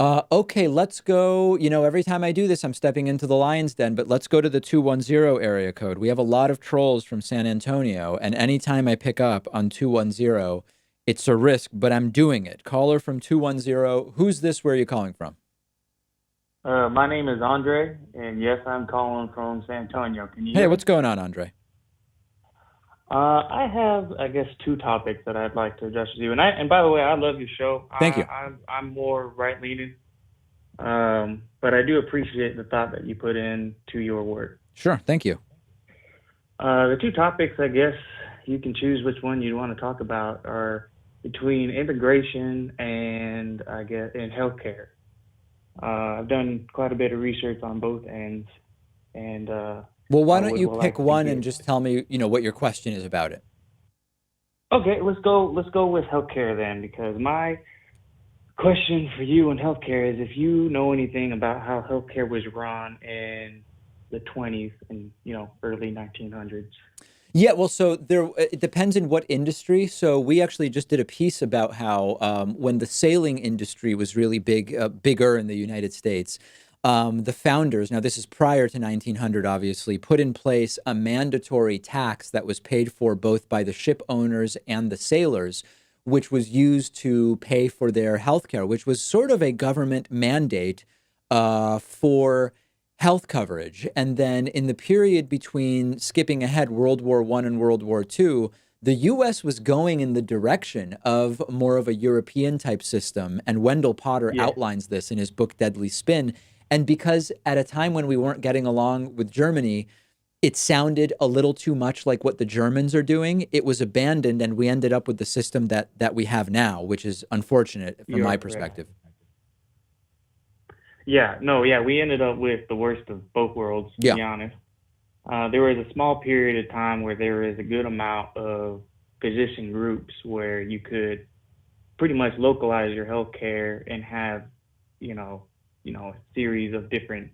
Okay, let's go. You know, every time I do this, I'm stepping into the lion's den, but let's go to the 210 area code. We have a lot of trolls from San Antonio, and anytime I pick up on 210, it's a risk, but I'm doing it. Caller from 210, who's this? Where are you calling from? My name is Andre, and yes, I'm calling from San Antonio. Can you Hey, hear me? what's going on, Andre? I have, I guess, two topics that I'd like to address with you. And by the way, I love your show. Thank you. I'm more right leaning, but I do appreciate the thought that you put into your work. Sure, thank you. The two topics, I guess, you can choose which one you want to talk about are between immigration and I guess and healthcare. I've done quite a bit of research on both ends, and Well, I why don't would you pick like to one and get. just tell me, what your question is about it? Okay, let's go with healthcare then, because my question for you on healthcare is if you know anything about how healthcare was run in the 20s and early 1900s. Yeah, well, so it depends in what industry. So we actually just did a piece about how when the sailing industry was really bigger in the United States, the founders, now this is prior to 1900, obviously, put in place a mandatory tax that was paid for both by the ship owners and the sailors, which was used to pay for their health care, which was sort of a government mandate for health coverage. And then in the period between skipping ahead World War I and World War II, the US was going in the direction of more of a European type system. And Wendell Potter Yes, outlines this in his book Deadly Spin. And because at a time when we weren't getting along with Germany, it sounded a little too much like what the Germans are doing. It was abandoned, and we ended up with the system that we have now, which is unfortunate from you're my correct. perspective. Yeah, no, yeah, we ended up with the worst of both worlds, to Yeah. be honest. There was a small period of time where there was a good amount of physician groups where you could pretty much localize your healthcare and have, you know, a series of different,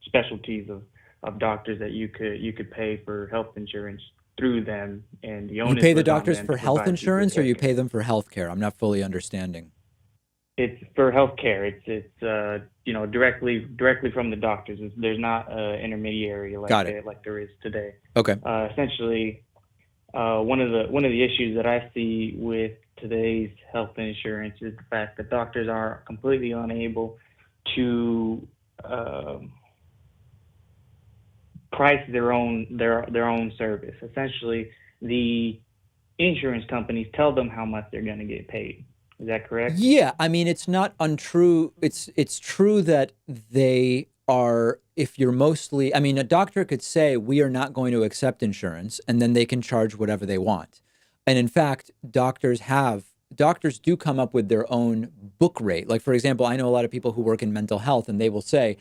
specialties of doctors that you could pay for health insurance through them, and the You onus pay the was on doctors them for to health provide you good insurance or you healthcare. pay them for health care? I'm not fully understanding. It's for healthcare. It's directly from the doctors. There's not an intermediary Got it. like there is today. Okay. Essentially, one of the issues that I see with today's health insurance is the fact that doctors are completely unable to um, price their own service. Essentially, the insurance companies tell them how much they're going to get paid. Is that correct? Yeah, I mean it's not untrue. It's true that they are if you're mostly I mean a doctor could say we are not going to accept insurance and then they can charge whatever they want. And in fact, doctors do come up with their own book rate. Like for example, I know a lot of people who work in mental health and they will say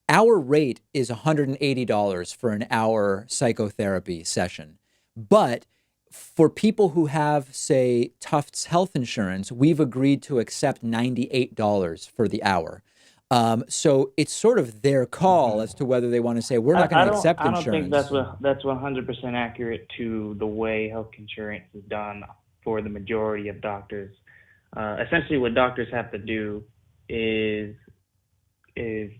our rate is $180 for an hour psychotherapy session. But for people who have, say, Tufts health insurance, we've agreed to accept $98 for the hour. So it's sort of their call as to whether they want to say, we're not going I to don't accept I don't think insurance. that's 100% accurate to the way health insurance is done for the majority of doctors. Essentially, what doctors have to do is is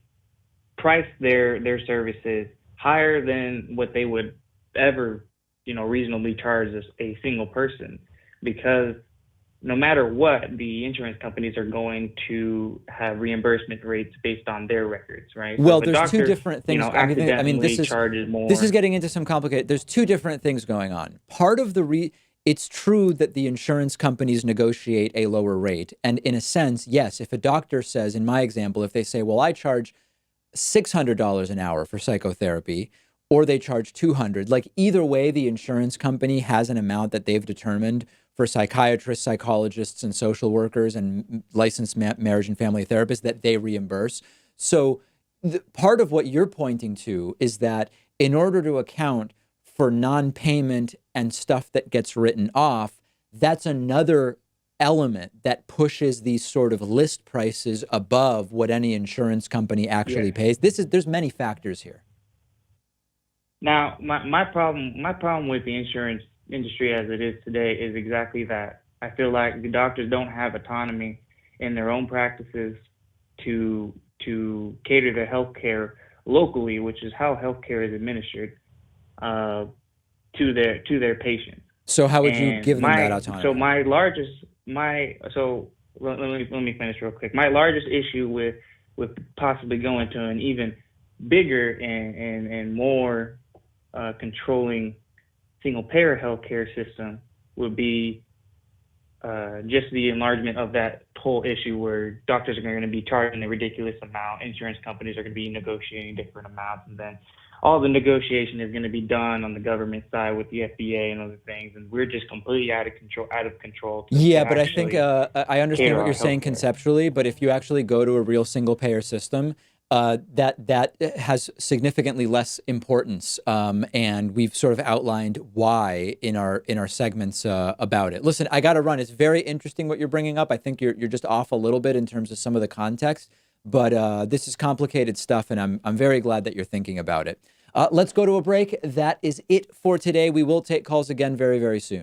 price their services higher than what they would ever reasonably charge a single person, because no matter what, the insurance companies are going to have reimbursement rates based on their records, right? So Well, if a there's two doctor, different things. I mean, accidentally charges this is more. getting into some complicated. There's two different things going on. Part of it's true that the insurance companies negotiate a lower rate, and in a sense, yes. If a doctor says, in my example, if they say, "Well, I charge $600 an hour for psychotherapy," or they charge 200, like either way, the insurance company has an amount that they've determined for psychiatrists, psychologists, and social workers and licensed marriage and family therapists that they reimburse. So part of what you're pointing to is that in order to account for non-payment and stuff that gets written off, that's another element that pushes these sort of list prices above what any insurance company actually Yes. pays. There's many factors here. Now, my problem with the insurance industry as it is today is exactly that. I feel like the doctors don't have autonomy in their own practices to cater the healthcare locally, which is how healthcare is administered, uh, to their patients. So how would you And give them that my so autonomy? my largest my so let me finish real quick. My largest issue with possibly going to an even bigger and more controlling single payer healthcare system would be just the enlargement of that whole issue where doctors are going to be charging a ridiculous amount, insurance companies are going to be negotiating different amounts, and then all the negotiation is going to be done on the government side with the FDA and other things, and we're just completely out of control to Yeah, but I think actually I understand cater what you're our saying healthcare. conceptually, but if you actually go to a real single payer system, that has significantly less importance, and we've sort of outlined why in our segments about it. Listen, I got to run. It's very interesting what you're bringing up. I think you're just off a little bit in terms of some of the context, but this is complicated stuff, and I'm very glad that you're thinking about it. Let's go to a break. That is it for today. We will take calls again very, very soon.